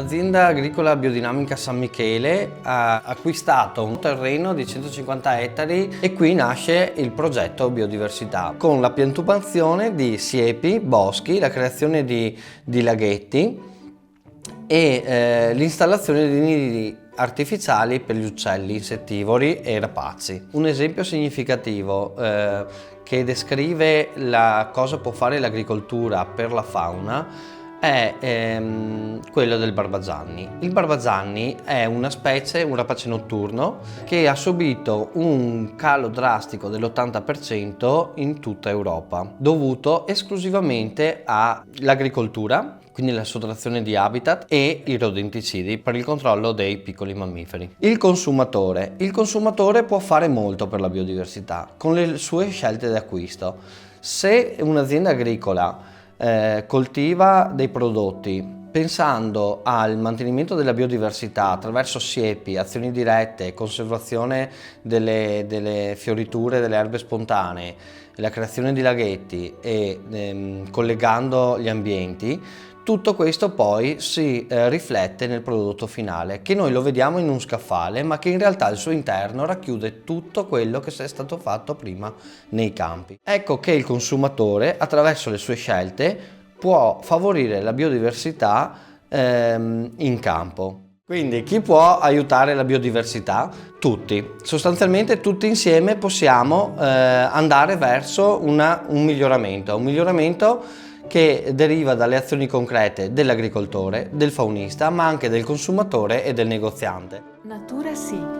L'azienda agricola biodinamica San Michele ha acquistato un terreno di 150 ettari e qui nasce il progetto Biodiversità, con la piantumazione di siepi, boschi, la creazione di laghetti e l'installazione di nidi artificiali per gli uccelli insettivori e rapaci. Un esempio significativo che descrive cosa può fare l'agricoltura per la fauna è quello del barbagianni. Il barbagianni è una specie, un rapace notturno, che ha subito un calo drastico dell'80% in tutta Europa, dovuto esclusivamente all'agricoltura, quindi la sottrazione di habitat, e i rodenticidi per il controllo dei piccoli mammiferi. Il consumatore può fare molto per la biodiversità con le sue scelte di acquisto. Se un'azienda agricola coltiva dei prodotti pensando al mantenimento della biodiversità attraverso siepi, azioni dirette, conservazione delle fioriture, delle erbe spontanee, la creazione di laghetti e collegando gli ambienti, tutto questo poi si riflette nel prodotto finale, che noi lo vediamo in un scaffale, ma che in realtà al suo interno racchiude tutto quello che è stato fatto prima nei campi. Ecco che il consumatore, attraverso le sue scelte, può favorire la biodiversità in campo. Quindi chi può aiutare la biodiversità? Tutti. Sostanzialmente tutti insieme possiamo andare verso un miglioramento che deriva dalle azioni concrete dell'agricoltore, del faunista, ma anche del consumatore e del negoziante. Natura sì.